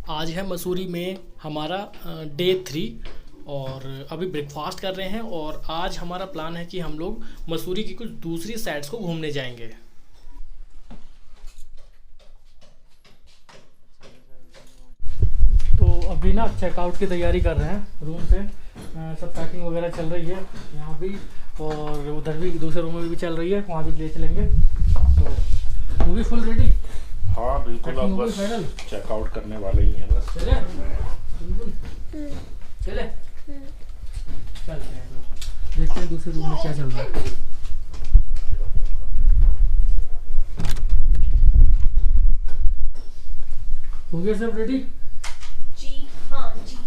आज है मसूरी में हमारा डे 3 और अभी ब्रेकफास्ट कर रहे हैं। और आज हमारा प्लान है कि हम लोग मसूरी की कुछ दूसरी साइट्स को घूमने जाएंगे। तो अभी ना चेकआउट की तैयारी कर रहे हैं रूम से। सब पैकिंग वगैरह चल रही है यहाँ भी, और उधर भी दूसरे रूम में भी चल रही है, वहाँ भी ले चलेंगे। तो मूवी फुल रेडी? हाँ बिल्कुल, अब बस चेकआउट करने वाले ही हैं बस। चले चले चलते हैं। तो देखते हैं दूसरे रूम में क्या चल रहा है। हो गया सब रेडी? जी हाँ जी,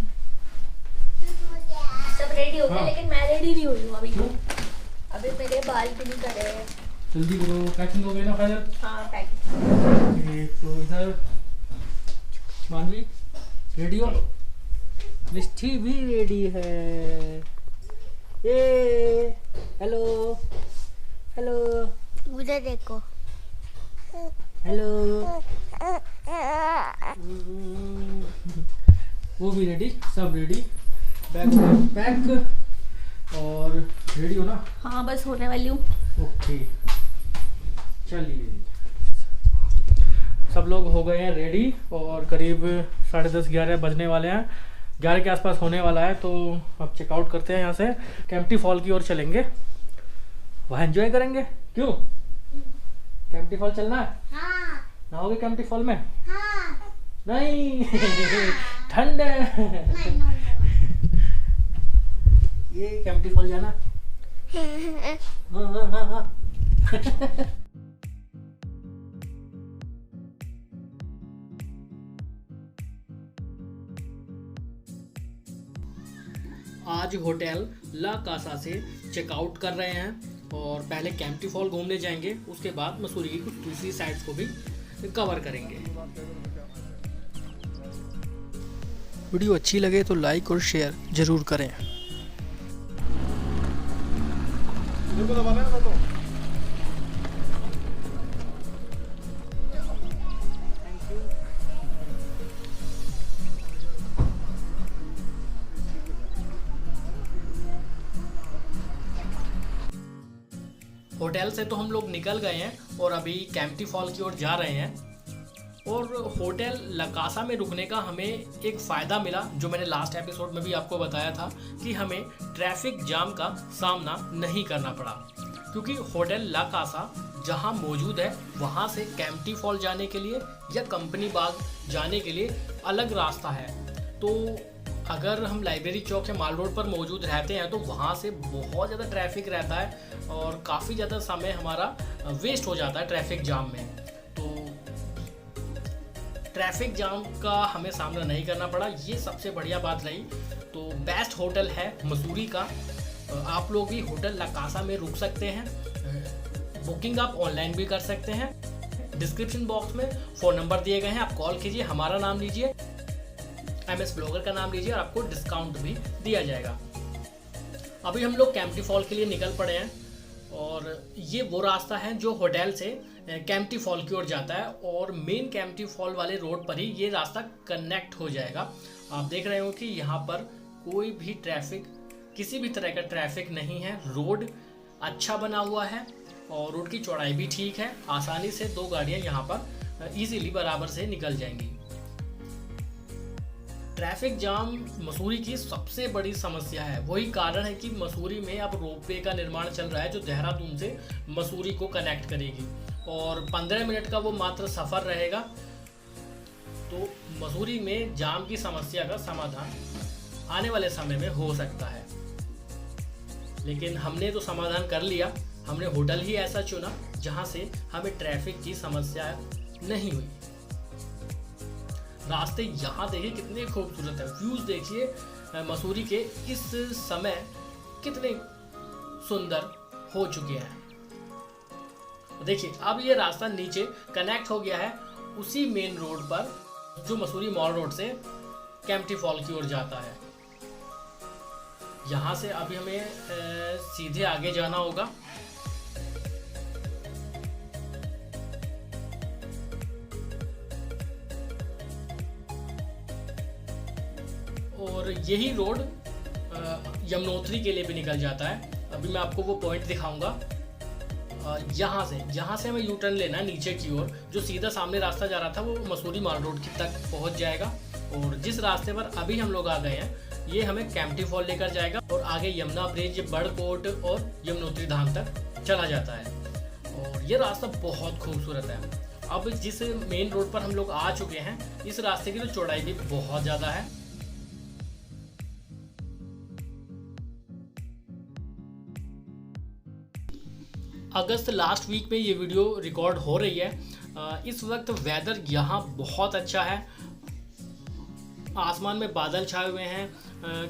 सब रेडी हो गया। हाँ। लेकिन मैं रेडी नहीं हुई हूँ अभी। क्यों? अभी मेरे बाल भी नहीं करे हैं। जल्दी करो, पैकिंग हो गई ना फाइनल? हाँ पैकिंग। तो इधर मानवी रेडी हो? मिष्टी भी रेडी है। ये हेलो हेलो उधर देखो। हेलो। वो भी रेडी, सब रेडी। बैग पैक और रेडी हो ना? हाँ बस होने वाली हूँ। ओके चलिए, सब लोग हो गए हैं रेडी और करीब 10:30-11 बजने वाले हैं। 11 के आसपास होने वाला है। तो अब चेकआउट करते हैं यहाँ से, कैंपटी फॉल की ओर चलेंगे, वहाँ एंजॉय करेंगे। क्यों? कैंपटी फॉल चलना है? हाँ नहाओगे कैंपटी फॉल में? हाँ। नहीं ठंड है। नहीं, नो, ये कैंपटी फॉल जाना? नो। हाँ हाँ हाँ। आज होटल ला कासा से चेकआउट कर रहे हैं और पहले कैंपटी फॉल घूमने जाएंगे, उसके बाद मसूरी की कुछ दूसरी साइट्स को भी कवर करेंगे। वीडियो अच्छी लगे तो लाइक और शेयर जरूर करें। होटल से तो हम लोग निकल गए हैं और अभी कैंपटी फॉल की ओर जा रहे हैं। और होटल लकासा में रुकने का हमें एक फ़ायदा मिला, जो मैंने लास्ट एपिसोड में भी आपको बताया था कि हमें ट्रैफिक जाम का सामना नहीं करना पड़ा, क्योंकि होटल लकासा जहां मौजूद है वहां से कैंपटी फॉल जाने के लिए या कंपनी बाग जाने के लिए अलग रास्ता है। तो अगर हम लाइब्रेरी चौक या माल रोड पर मौजूद रहते हैं तो वहाँ से बहुत ज़्यादा ट्रैफिक रहता है और काफ़ी ज़्यादा समय हमारा वेस्ट हो जाता है ट्रैफिक जाम में। तो ट्रैफिक जाम का हमें सामना नहीं करना पड़ा, ये सबसे बढ़िया बात रही। तो बेस्ट होटल है मसूरी का। आप लोग भी होटल लकासा में रुक सकते हैं। बुकिंग आप ऑनलाइन भी कर सकते हैं। डिस्क्रिप्शन बॉक्स में फ़ोन नंबर दिए गए हैं, आप कॉल कीजिए, हमारा नाम लीजिए, MS ब्लॉगर का नाम लीजिए और आपको डिस्काउंट भी दिया जाएगा। अभी हम लोग कैंपटी फॉल के लिए निकल पड़े हैं और ये वो रास्ता है जो होटल से कैंपटी फॉल की ओर जाता है और मेन कैंपटी फॉल वाले रोड पर ही ये रास्ता कनेक्ट हो जाएगा। आप देख रहे हो कि यहाँ पर कोई भी ट्रैफिक, किसी भी तरह का ट्रैफिक नहीं है। रोड अच्छा बना हुआ है और रोड की चौड़ाई भी ठीक है। आसानी से 2 गाड़ियाँ यहाँ पर इजीली बराबर से निकल जाएंगी। ट्रैफिक जाम मसूरी की सबसे बड़ी समस्या है। वही कारण है कि मसूरी में अब रोपवे का निर्माण चल रहा है जो देहरादून से मसूरी को कनेक्ट करेगी और 15 मिनट का वो मात्र सफ़र रहेगा। तो मसूरी में जाम की समस्या का समाधान आने वाले समय में हो सकता है। लेकिन हमने तो समाधान कर लिया, हमने होटल ही ऐसा चुना जहाँ से हमें ट्रैफिक की समस्या नहीं हुई। रास्ते यहाँ देखिए कितने खूबसूरत है, व्यूज देखिए मसूरी के इस समय कितने सुंदर हो चुके हैं। देखिए अब ये रास्ता नीचे कनेक्ट हो गया है उसी मेन रोड पर जो मसूरी मॉल रोड से कैंपटी फॉल की ओर जाता है। यहाँ से अभी हमें सीधे आगे जाना होगा। और यही रोड यमुनोत्री के लिए भी निकल जाता है। अभी मैं आपको वो पॉइंट दिखाऊंगा। यहाँ से हमें यू टर्न लेना है नीचे की ओर। जो सीधा सामने रास्ता जा रहा था वो मसूरी माल रोड की तक पहुँच जाएगा, और जिस रास्ते पर अभी हम लोग आ गए हैं ये हमें कैंपटी फॉल लेकर जाएगा, और आगे यमुना ब्रिज, बड़कोट और यमुनोत्री धाम तक चला जाता है। और ये रास्ता बहुत खूबसूरत है। अब जिस मेन रोड पर हम लोग आ चुके हैं, इस रास्ते की तो चौड़ाई भी बहुत ज़्यादा है। अगस्त लास्ट वीक में ये वीडियो रिकॉर्ड हो रही है। इस वक्त वेदर यहाँ बहुत अच्छा है। आसमान में बादल छाए हुए हैं।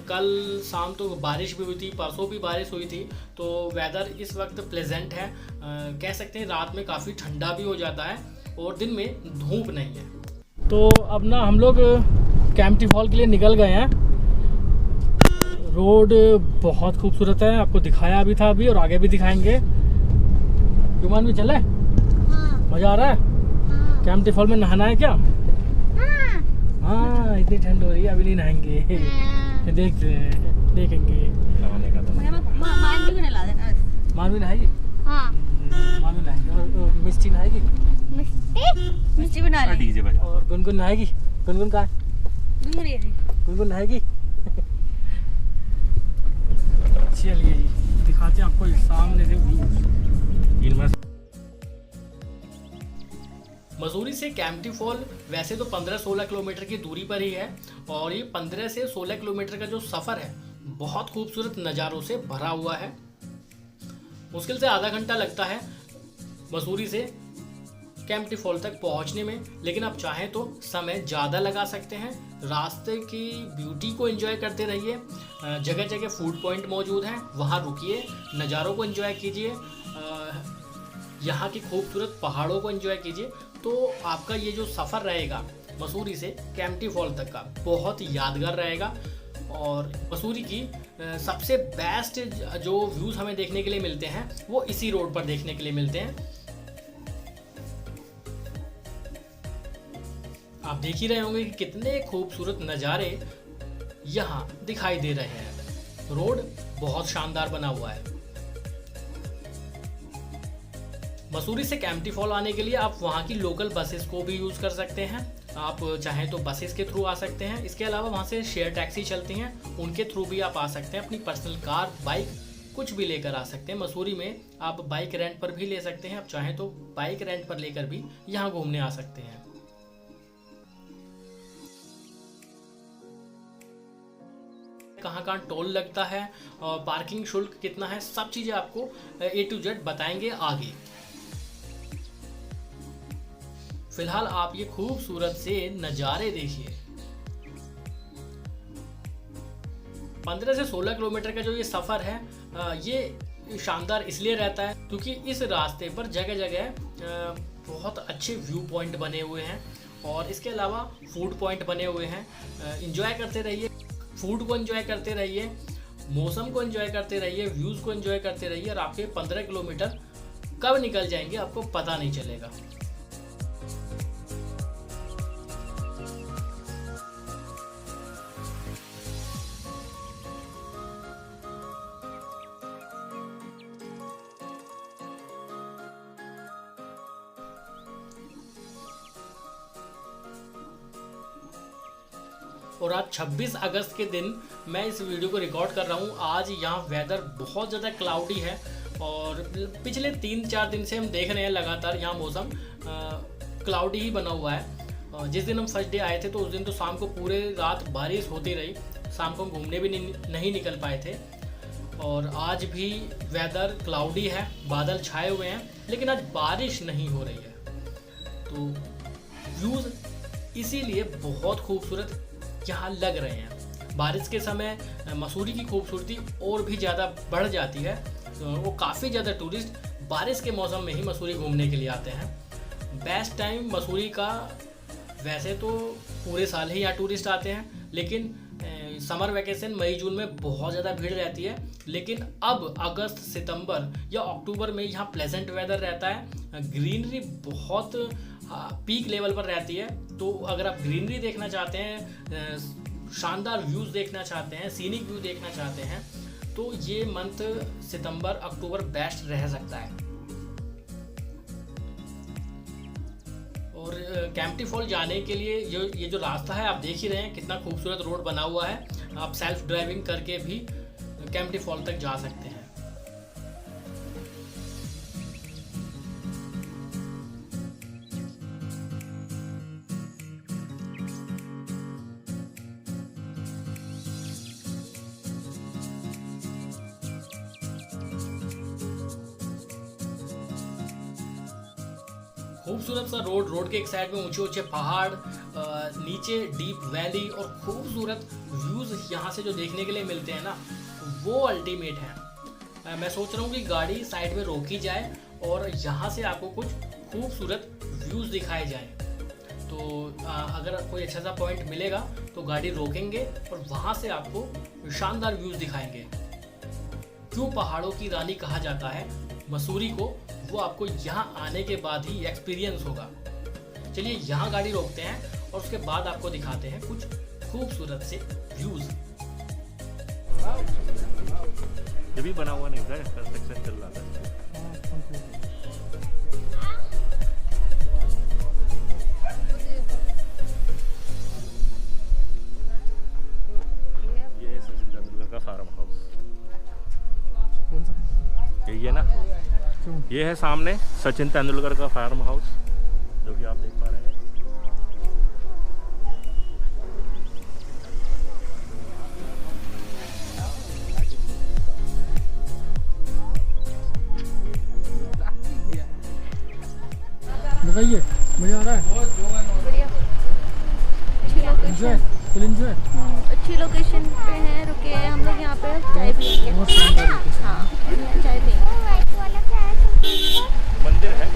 कल शाम तो बारिश भी हुई थी, परसों भी बारिश हुई थी, तो वेदर इस वक्त प्लेजेंट है। कह सकते हैं रात में काफ़ी ठंडा भी हो जाता है और दिन में धूप नहीं है। तो अब ना हम लोग कैंपटी फॉल के लिए निकल गए हैं। रोड बहुत खूबसूरत है, आपको दिखाया भी था अभी और आगे भी दिखाएंगे। जुमान भी चले? हाँ। मज़ा आ रहा है? हाँ। कैंपटी फॉल में नहाना है क्या? हाँ। हाँ, इतनी ठंड हो रही है, अभी नहीं नहाएंगे। हाँ। देखते हैं, देखेंगे। नहाने का तो मान भी नहला देना। मानवी नहाएगी? हाँ। मानवी नहाएगी। और मिस्टी नहाएगी? मिस्टी बना ली। डीजे बजा। और गुनगुन नहाएगी? गुनगुन कहाँ है? गुनगुन नहाएगी? चलिए जी, दिखाते हैं आपको सामने से व्यू। मसूरी से कैंपटी फॉल वैसे तो 15-16 किलोमीटर की दूरी पर ही है, और ये 15 से 16 किलोमीटर का जो सफ़र है बहुत खूबसूरत नज़ारों से भरा हुआ है। मुश्किल से आधा घंटा लगता है मसूरी से कैंपटी फॉल तक पहुंचने में, लेकिन आप चाहें तो समय ज़्यादा लगा सकते हैं। रास्ते की ब्यूटी को एंजॉय करते रहिए। जगह जगह फूड पॉइंट मौजूद हैं, वहाँ रुकिए, नज़ारों को एंजॉय कीजिए, यहाँ की खूबसूरत पहाड़ों को एंजॉय कीजिए। तो आपका ये जो सफ़र रहेगा मसूरी से कैंपटी फॉल तक का बहुत यादगार रहेगा। और मसूरी की सबसे बेस्ट जो व्यूज़ हमें देखने के लिए मिलते हैं वो इसी रोड पर देखने के लिए मिलते हैं। आप देख ही रहे होंगे कि कितने खूबसूरत नज़ारे यहाँ दिखाई दे रहे हैं। रोड बहुत शानदार बना हुआ है। मसूरी से कैंपटी फॉल आने के लिए आप वहाँ की लोकल बसेस को भी यूज़ कर सकते हैं। आप चाहें तो बसेस के थ्रू आ सकते हैं। इसके अलावा वहाँ से शेयर टैक्सी चलती हैं, उनके थ्रू भी आप आ सकते हैं। अपनी पर्सनल कार, बाइक कुछ भी लेकर आ सकते हैं। मसूरी में आप बाइक रेंट पर भी ले सकते हैं। आप चाहें तो बाइक रेंट पर लेकर भी यहाँ घूमने आ सकते हैं। कहाँ टोल लगता है और पार्किंग शुल्क कितना है, सब चीज़ें आपको A to Z बताएंगे आगे। फिलहाल आप ये खूबसूरत से नज़ारे देखिए। 15 से 16 किलोमीटर का जो ये सफ़र है ये शानदार इसलिए रहता है क्योंकि इस रास्ते पर जगह जगह बहुत अच्छे व्यू पॉइंट बने हुए हैं, और इसके अलावा फूड पॉइंट बने हुए हैं। एंजॉय करते रहिए, फूड को एंजॉय करते रहिए, मौसम को एंजॉय करते रहिए, व्यूज़ को एंजॉय करते रहिए, और आपके 15 किलोमीटर कब निकल जाएंगे आपको पता नहीं चलेगा। और आज 26 अगस्त के दिन मैं इस वीडियो को रिकॉर्ड कर रहा हूँ। आज यहाँ वेदर बहुत ज़्यादा क्लाउडी है, और पिछले 3-4 दिन से हम देख रहे हैं लगातार यहाँ मौसम क्लाउडी ही बना हुआ है। जिस दिन हम फर्स्ट डे आए थे तो उस दिन तो शाम को पूरे रात बारिश होती रही, शाम को हम घूमने भी नहीं निकल पाए थे। और आज भी वेदर क्लाउडी है, बादल छाए हुए हैं, लेकिन आज बारिश नहीं हो रही है। तो व्यूज़ इसीलिए बहुत खूबसूरत यहाँ लग रहे हैं। बारिश के समय मसूरी की खूबसूरती और भी ज़्यादा बढ़ जाती है। तो वो काफ़ी ज़्यादा टूरिस्ट बारिश के मौसम में ही मसूरी घूमने के लिए आते हैं। बेस्ट टाइम मसूरी का वैसे तो पूरे साल ही यहाँ टूरिस्ट आते हैं, लेकिन समर वैकेशन मई जून में बहुत ज़्यादा भीड़ रहती है। लेकिन अब अगस्त सितंबर या अक्टूबर में यहाँ प्लेजेंट वेदर रहता है। ग्रीनरी बहुत पीक लेवल पर रहती है। तो अगर आप ग्रीनरी देखना चाहते हैं शानदार व्यूज़ देखना चाहते हैं, सीनिक व्यू देखना चाहते हैं, तो ये मंथ सितंबर अक्टूबर बेस्ट रह सकता है। और कैंपटी फॉल जाने के लिए ये जो रास्ता है आप देख ही रहे हैं, कितना खूबसूरत रोड बना हुआ है। आप सेल्फ ड्राइविंग करके भी कैंपटी फॉल तक जा सकते हैं। खूबसूरत सा रोड के एक साइड में ऊंचे ऊंचे पहाड़, नीचे डीप वैली और खूबसूरत व्यूज़ यहाँ से जो देखने के लिए मिलते हैं ना, वो अल्टीमेट है। मैं सोच रहा हूँ कि गाड़ी साइड में रोकी जाए और यहाँ से आपको कुछ खूबसूरत व्यूज़ दिखाए जाए। तो अगर कोई अच्छा सा पॉइंट मिलेगा तो गाड़ी रोकेंगे और वहाँ से आपको शानदार व्यूज़ दिखाएंगे। क्यों पहाड़ों की रानी कहा जाता है मसूरी को, वो आपको यहाँ आने के बाद ही एक्सपीरियंस होगा। चलिए यहाँ गाड़ी रोकते हैं और उसके बाद आपको दिखाते हैं कुछ खूबसूरत से व्यूज। ये भी बना हुआ नहीं था, कंस्ट्रक्शन चल रहा था। ये सचिन तेंदुलकर का फार्म हाउस, यही है ना? ये है सामने सचिन तेंदुलकर का फार्म हाउस, जो कि आप देख पा रहे हैं। बताइए, मजा आ रहा है? बढ़िया, अच्छी लोकेशन पे हैं, रुके हैं हम लोग यहाँ पे चाय पियेंगे। बहुत शानदार लोकेशन। हाँ, यहाँ चाय पियेंगे। मंदिर है।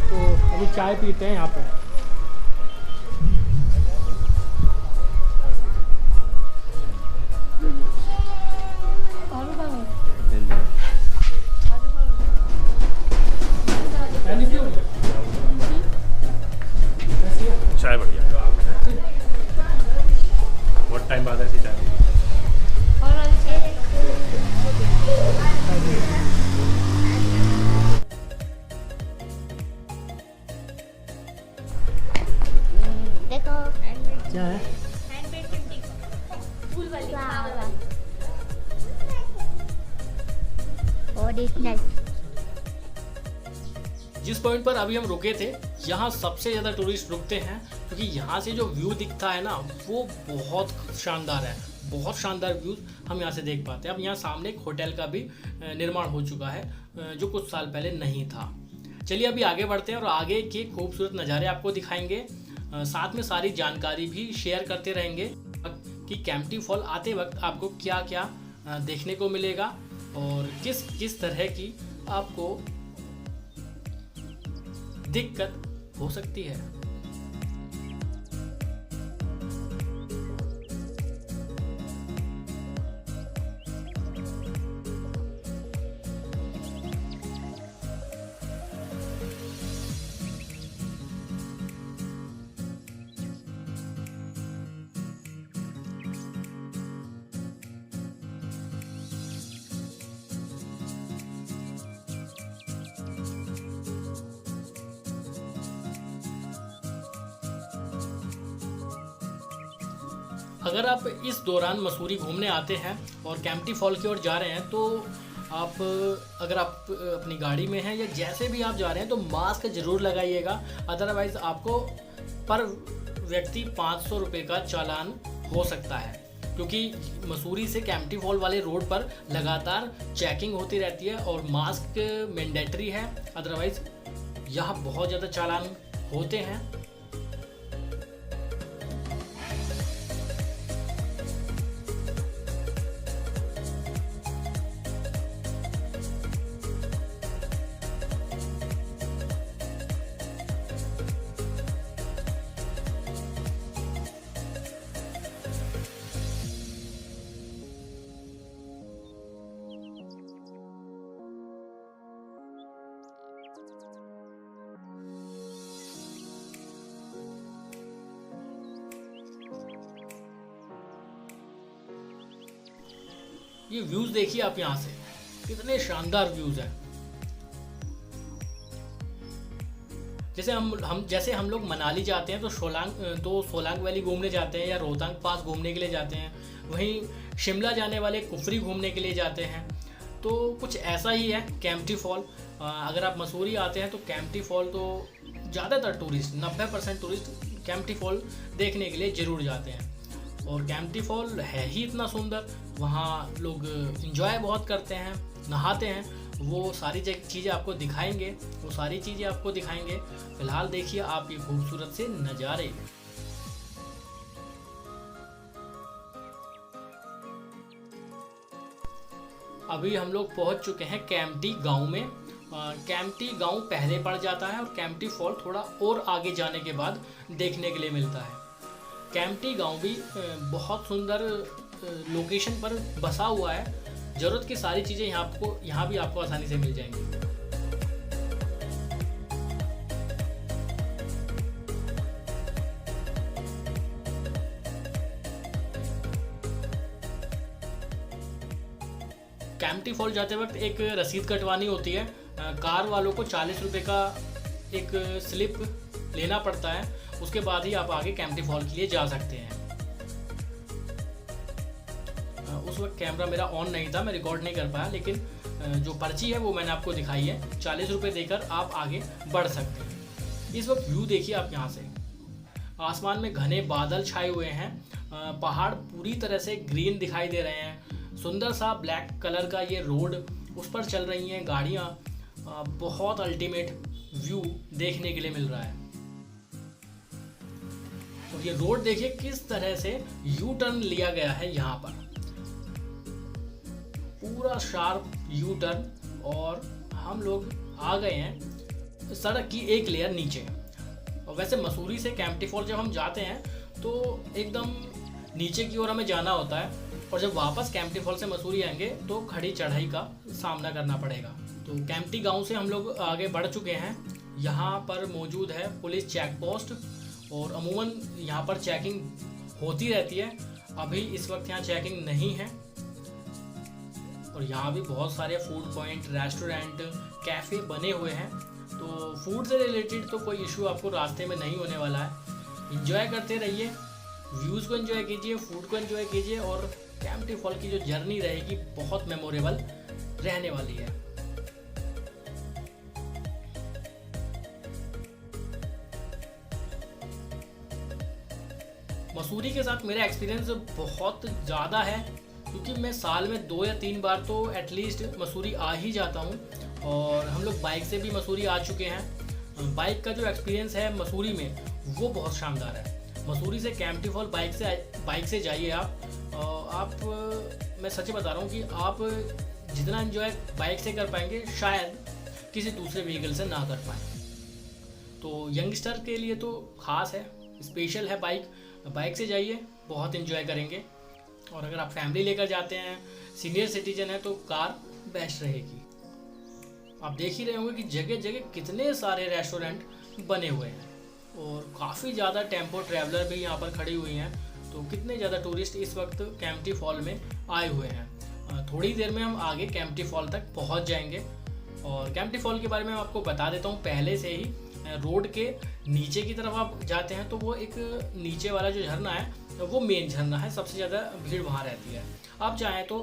तो अभी चाय पीते हैं यहाँ पे। चाय बढ़िया है। बहुत टाइम बाद ऐसी चाय मिली। देखो क्या है? जिस पॉइंट पर अभी हम रुके थे, यहाँ सबसे ज़्यादा टूरिस्ट रुकते हैं, क्योंकि यहाँ से जो व्यू दिखता है ना, वो बहुत शानदार है। बहुत शानदार व्यूज़ हम यहाँ से देख पाते हैं। अब यहाँ सामने एक होटल का भी निर्माण हो चुका है, जो कुछ साल पहले नहीं था। चलिए अभी आगे बढ़ते हैं और आगे के खूबसूरत नज़ारे आपको दिखाएंगे। साथ में सारी जानकारी भी शेयर करते रहेंगे कि कैंपटी फॉल आते वक्त आपको क्या क्या देखने को मिलेगा और किस किस तरह की आपको दिक्कत हो सकती है। अगर आप इस दौरान मसूरी घूमने आते हैं और कैंपटी फॉल की ओर जा रहे हैं, तो आप अगर आप अपनी गाड़ी में हैं या जैसे भी आप जा रहे हैं तो मास्क ज़रूर लगाइएगा, अदरवाइज़ आपको पर व्यक्ति 500 रुपये का चालान हो सकता है। क्योंकि मसूरी से कैंपटी फॉल वाले रोड पर लगातार चेकिंग होती रहती है और मास्क मैंडेटरी है, अदरवाइज़ यहाँ बहुत ज़्यादा चालान होते हैं। ये व्यूज देखिए आप यहाँ से, कितने शानदार व्यूज हैं। जैसे हम लोग मनाली जाते हैं तो सोलांग वैली घूमने जाते हैं या रोहतांग पास घूमने के लिए जाते हैं, वहीं शिमला जाने वाले कुफरी घूमने के लिए जाते हैं। तो कुछ ऐसा ही है कैंपटी फॉल। अगर आप मसूरी आते हैं तो कैंपटी फॉल तो ज़्यादातर टूरिस्ट 90% टूरिस्ट कैंपटी फॉल देखने के लिए ज़रूर जाते हैं। और कैंपटी फॉल है ही इतना सुंदर, वहाँ लोग इंजॉय बहुत करते हैं, नहाते हैं। वो सारी चीज़ें आपको दिखाएंगे, फिलहाल देखिए आप ये खूबसूरत से नज़ारे। अभी हम लोग पहुंच चुके हैं कैंपटी गांव में। कैंपटी गांव पहले पड़ जाता है और कैंपटी फॉल थोड़ा और आगे जाने के बाद देखने के लिए मिलता है। कैंपटी गांव भी बहुत सुंदर लोकेशन पर बसा हुआ है। ज़रूरत की सारी चीज़ें यहाँ भी आपको आसानी से मिल जाएंगी। कैंपटी फॉल जाते वक्त एक रसीद कटवानी होती है। कार वालों को 40 रुपये का एक स्लिप लेना पड़ता है, उसके बाद ही आप आगे कैंपटी फॉल के लिए जा सकते हैं। उस वक्त कैमरा मेरा ऑन नहीं था, मैं रिकॉर्ड नहीं कर पाया, लेकिन जो पर्ची है वो मैंने आपको दिखाई है। 40 रुपये देकर आप आगे बढ़ सकते हैं। इस वक्त व्यू देखिए आप यहाँ से, आसमान में घने बादल छाए हुए हैं, पहाड़ पूरी तरह से ग्रीन दिखाई दे रहे हैं। सुंदर सा ब्लैक कलर का ये रोड, उस पर चल रही हैं गाड़ियाँ। बहुत अल्टीमेट व्यू देखने के लिए मिल रहा है। और ये रोड देखिए किस तरह से यू टर्न लिया गया है, यहाँ पर पूरा शार्प यू टर्न। और हम लोग आ गए हैं सड़क की एक लेयर नीचे। और वैसे मसूरी से कैंपटी फॉल जब हम जाते हैं तो एकदम नीचे की ओर हमें जाना होता है, और जब वापस कैंपटी फॉल से मसूरी आएंगे तो खड़ी चढ़ाई का सामना करना पड़ेगा। तो कैंपटी गांव से हम लोग आगे बढ़ चुके हैं। यहाँ पर मौजूद है पुलिस चेक पोस्ट, और अमूमन यहाँ पर चेकिंग होती रहती है। अभी इस वक्त यहाँ चेकिंग नहीं है। और यहाँ भी बहुत सारे फूड पॉइंट, रेस्टोरेंट, कैफ़े बने हुए हैं। तो फूड से रिलेटेड तो कोई इशू आपको रास्ते में नहीं होने वाला है। इंजॉय करते रहिए, व्यूज़ को एंजॉय कीजिए, फूड को एंजॉय कीजिए, और कैंपटी फॉल की जो जर्नी रहेगी बहुत मेमोरेबल रहने वाली है। मसूरी के साथ मेरा एक्सपीरियंस बहुत ज़्यादा है, क्योंकि मैं साल में 2 या 3 बार तो एटलीस्ट मसूरी आ ही जाता हूँ। और हम लोग बाइक से भी मसूरी आ चुके हैं। बाइक का जो एक्सपीरियंस है मसूरी में वो बहुत शानदार है। मसूरी से कैंपटी फॉल बाइक से जाइए आप मैं सच बता रहा हूँ कि आप जितना एंजॉय बाइक से कर पाएंगे शायद किसी दूसरे व्हीकल से ना कर पाएँ। तो यंगस्टर के लिए तो ख़ास है, स्पेशल है बाइक से जाइए, बहुत एंजॉय करेंगे। और अगर आप फैमिली लेकर जाते हैं, सीनियर सिटीजन है, तो कार बेस्ट रहेगी। आप देख ही रहे होंगे कि जगह जगह कितने सारे रेस्टोरेंट बने हुए हैं, और काफ़ी ज़्यादा टेम्पो ट्रैवलर भी यहाँ पर खड़ी हुई हैं। तो कितने ज़्यादा टूरिस्ट इस वक्त कैंपटी फॉल में आए हुए हैं। थोड़ी देर में हम आगे कैंपटी फॉल तक पहुँच जाएंगे। और कैंपटी फॉल के बारे में आपको बता देता हूँ पहले से ही। रोड के नीचे की तरफ आप जाते हैं तो वो एक नीचे वाला जो झरना है वो मेन झरना है, सबसे ज़्यादा भीड़ वहाँ रहती है। आप चाहें तो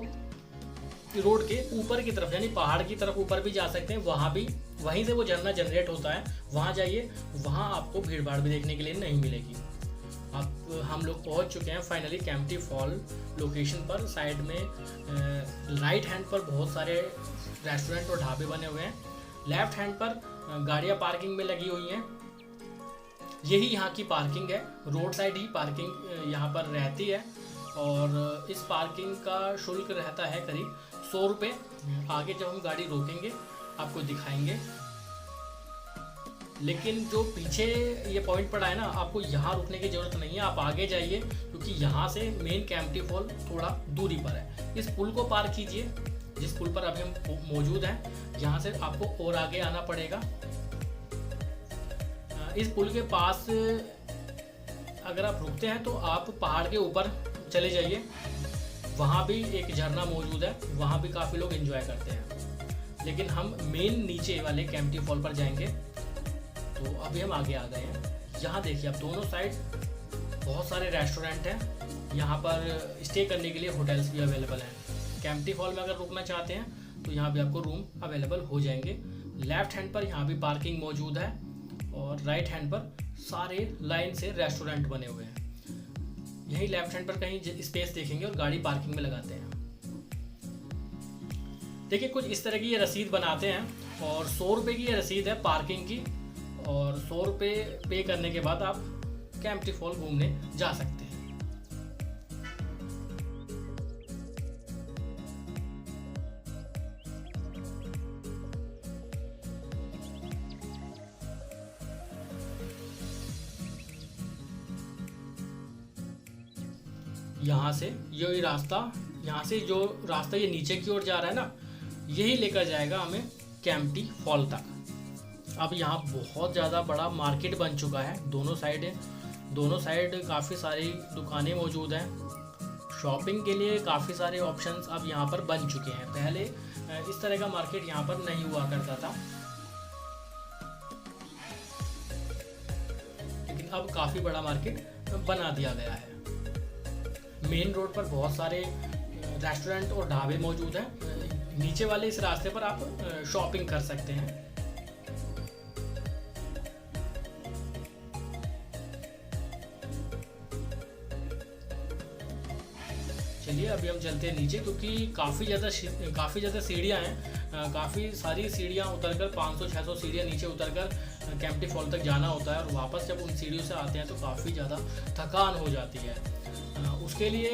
रोड के ऊपर की तरफ यानी पहाड़ की तरफ ऊपर भी जा सकते हैं, वहीं से वो झरना जनरेट होता है, वहाँ जाइए, वहाँ आपको भीड़ भाड़ भी देखने के लिए नहीं मिलेगी। अब हम लोग पहुँच चुके हैं फाइनली कैंपटी फॉल लोकेशन पर। साइड में राइट हैंड पर बहुत सारे रेस्टोरेंट और ढाबे बने हुए हैं, लेफ्ट हैंड पर गाड़ियाँ पार्किंग में लगी हुई हैं। यही यहाँ की पार्किंग है, रोड साइड ही पार्किंग यहाँ पर रहती है। और इस पार्किंग का शुल्क रहता है करीब 100 रुपये। आगे जब हम गाड़ी रोकेंगे आपको दिखाएंगे। लेकिन जो पीछे ये पॉइंट पड़ा है ना, आपको यहाँ रुकने की ज़रूरत नहीं है, आप आगे जाइए, क्योंकि यहाँ से मेन कैंपटी फॉल थोड़ा दूरी पर है। इस पुल को पार कीजिए, जिस पुल पर अभी हम मौजूद हैं, यहाँ से आपको और आगे आना पड़ेगा। इस पुल के पास अगर आप रुकते हैं तो आप पहाड़ के ऊपर चले जाइए। वहाँ भी एक झरना मौजूद है, वहाँ भी काफ़ी लोग एंजॉय करते हैं। लेकिन हम मेन नीचे वाले केम्प्टी फॉल पर जाएंगे। तो अभी हम आगे आ गए हैं। यहाँ देखिए आप दोनों साइड बहुत सारे रेस्टोरेंट हैं, यहाँ पर स्टे करने के लिए होटल्स भी अवेलेबल हैं। केम्प्टी फॉल में अगर रुकना चाहते हैं तो यहाँ भी आपको रूम अवेलेबल हो जाएंगे। लेफ्ट हैंड पर यहाँ भी पार्किंग मौजूद है और राइट हैंड पर सारे लाइन से रेस्टोरेंट बने हुए हैं। यहीं लेफ्ट हैंड पर कहीं स्पेस देखेंगे और गाड़ी पार्किंग में लगाते हैं। देखिए कुछ इस तरह की ये रसीद बनाते हैं और 100 रुपये की ये रसीद है पार्किंग की, और 100 रुपये पे करने के बाद आप केम्प्टी फॉल घूमने जा सकते हैं। यहाँ से ये रास्ता, यहाँ से जो रास्ता ये नीचे की ओर जा रहा है ना, यही लेकर जाएगा हमें केम्प्टी फॉल तक। अब यहाँ बहुत ज़्यादा बड़ा मार्केट बन चुका है। दोनों साइड काफ़ी सारी दुकानें मौजूद हैं। शॉपिंग के लिए काफ़ी सारे ऑप्शंस अब यहाँ पर बन चुके हैं। पहले इस तरह का मार्केट यहाँ पर नहीं हुआ करता था, लेकिन अब काफ़ी बड़ा मार्केट बना दिया गया है। मेन रोड पर बहुत सारे रेस्टोरेंट और ढाबे मौजूद हैं। नीचे वाले इस रास्ते पर आप शॉपिंग कर सकते हैं। चलिए अभी हम चलते हैं नीचे, क्योंकि काफ़ी ज़्यादा सीढ़ियाँ हैं। काफ़ी सारी सीढ़ियाँ उतरकर 500-600 सीढ़ियाँ नीचे उतरकर केम्प्टी फॉल तक जाना होता है, और वापस जब उन सीढ़ियों से आते हैं तो काफ़ी ज़्यादा थकान हो जाती है। उसके लिए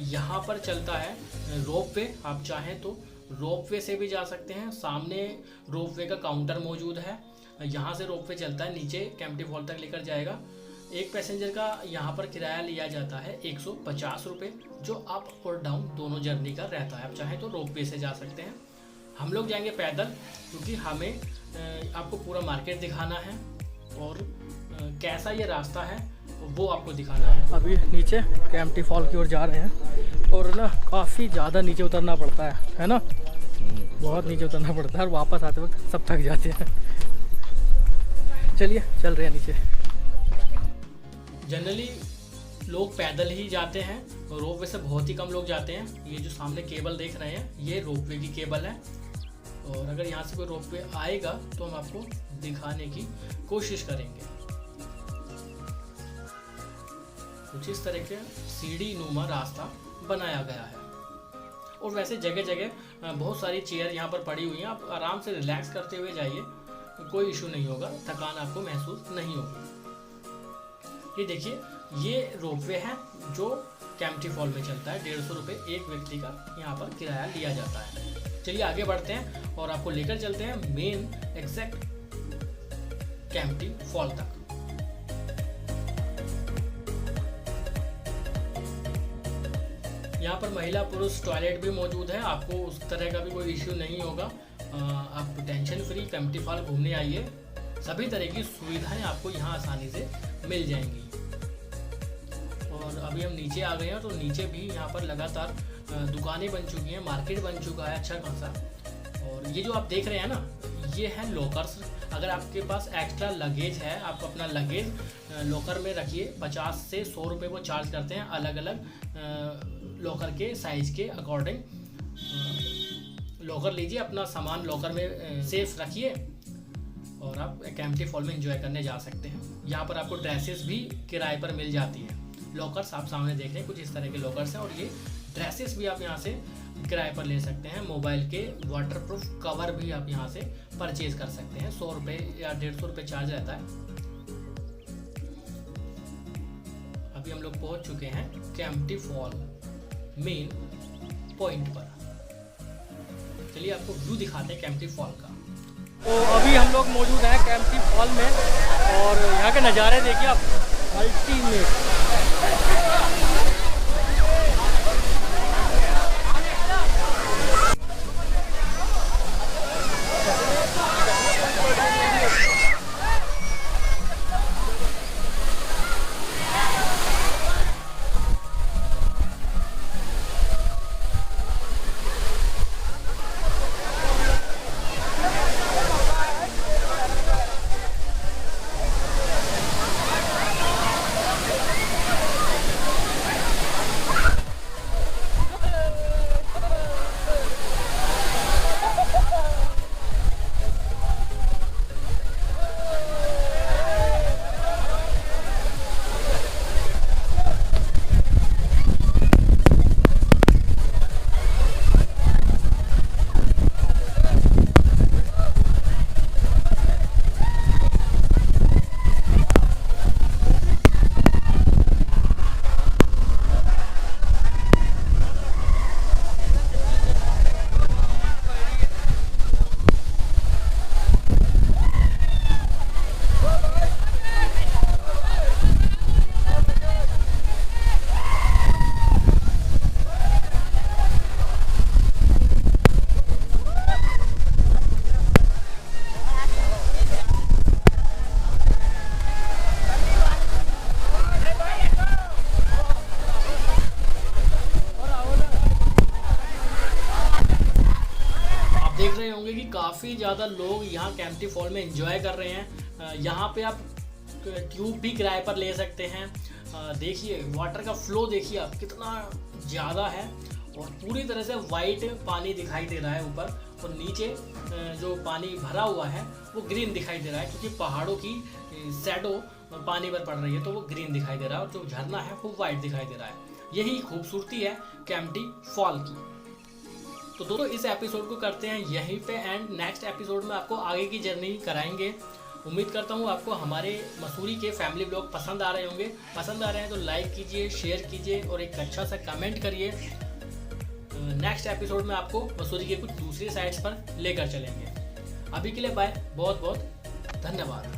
यहाँ पर चलता है रोप वे। आप चाहें तो रोप वे से भी जा सकते हैं। सामने रोप वे का काउंटर मौजूद है, यहाँ से रोप वे चलता है, नीचे केम्प्टी फॉल तक लेकर जाएगा। एक पैसेंजर का यहाँ पर किराया लिया जाता है 150 रुपये, जो अप और डाउन दोनों जर्नी का रहता है। आप चाहें तो रोप वे से जा सकते हैं। हम लोग जाएंगे पैदल, क्योंकि हमें आपको पूरा मार्केट दिखाना है और कैसा ये रास्ता है वो आपको दिखाना है। अभी नीचे केम्प्टी फॉल की ओर जा रहे हैं, और ना काफ़ी ज़्यादा नीचे उतरना पड़ता है ना, बहुत नीचे उतरना पड़ता है, और वापस आते वक्त सब थक जाते हैं। चलिए चल रहे हैं नीचे। जनरली लोग पैदल ही जाते हैं, रोप वे से बहुत ही कम लोग जाते हैं। ये जो सामने केबल देख रहे हैं, ये रोप वे की केबल है, और अगर यहाँ से कोई रोप वे आएगा तो हम आपको दिखाने की कोशिश करेंगे। कुछ इस तरह के सीढ़ी नुमा रास्ता बनाया गया है, और वैसे जगह जगह बहुत सारी चेयर यहाँ पर पड़ी हुई हैं। आप आराम से रिलैक्स करते हुए जाइए, कोई इशू नहीं होगा, थकान आपको महसूस नहीं होगी। ये देखिए, ये रोपवे है जो केम्प्टी फॉल में चलता है। 150 रुपये एक व्यक्ति का यहाँ पर किराया लिया जाता है। चलिए आगे बढ़ते हैं और आपको लेकर चलते हैं मेन एग्जैक्ट केम्प्टी फॉल तक। यहाँ पर महिला पुरुष टॉयलेट भी मौजूद है, आपको उस तरह का भी कोई इश्यू नहीं होगा। आप टेंशन फ्री केम्प्टी फॉल घूमने आइए, सभी तरह की सुविधाएं आपको यहाँ आसानी से मिल जाएंगी। और अभी हम नीचे आ गए हैं, तो नीचे भी यहाँ पर लगातार दुकानें बन चुकी हैं, मार्केट बन चुका है अच्छा खासा। और ये जो आप देख रहे हैं ना, ये है लॉकर्स। अगर आपके पास एक्स्ट्रा लगेज है, आप अपना लगेज लॉकर में रखिए। 50 से 100 रुपये वो चार्ज करते हैं, अलग अलग लॉकर के साइज़ के अकॉर्डिंग। लॉकर लीजिए, अपना सामान लॉकर में सेफ रखिए, और आप केम्प्टी फॉल में एंजॉय करने जा सकते हैं। यहाँ पर आपको ड्रेसेस भी किराए पर मिल जाती हैं। लॉकर्स आप सामने देख रहे हैं, कुछ इस तरह के लॉकर्स हैं, और ये ड्रेसेस भी आप यहाँ से किराए पर ले सकते हैं। मोबाइल के वाटरप्रूफ कवर भी आप यहाँ से परचेज कर सकते हैं। 100 रुपये या 150 रुपये चार्ज रहता है। अभी हम लोग पहुँच चुके हैं केम्प्टी फॉल मेन पॉइंट पर। चलिए आपको व्यू दिखाते हैं केम्प्टी फॉल का। तो अभी हम लोग मौजूद हैं केम्प्टी फॉल में, और यहाँ के नज़ारे देखिए आप, अल्टीमेट। ज़्यादा लोग यहाँ कैंपटी फॉल में एंजॉय कर रहे हैं। यहाँ पे आप ट्यूब भी किराए पर ले सकते हैं। देखिए वाटर का फ्लो देखिए आप कितना ज़्यादा है और पूरी तरह से वाइट पानी दिखाई दे रहा है ऊपर, और नीचे जो पानी भरा हुआ है वो ग्रीन दिखाई दे रहा है क्योंकि पहाड़ों की शैडो पानी पर पड़ रही है तो वो ग्रीन दिखाई दे रहा है और जो झरना है वो वाइट दिखाई दे रहा है। यही खूबसूरती है कैंपटी फॉल की। तो दोस्तों इस एपिसोड को करते हैं यहीं पे एंड नेक्स्ट एपिसोड में आपको आगे की जर्नी कराएंगे। उम्मीद करता हूँ आपको हमारे मसूरी के फैमिली ब्लॉग पसंद आ रहे होंगे। पसंद आ रहे हैं तो लाइक कीजिए, शेयर कीजिए और एक अच्छा सा कमेंट करिए। नेक्स्ट एपिसोड में आपको मसूरी के कुछ दूसरी साइट्स पर लेकर चलेंगे। अभी के लिए बाय, बहुत बहुत धन्यवाद।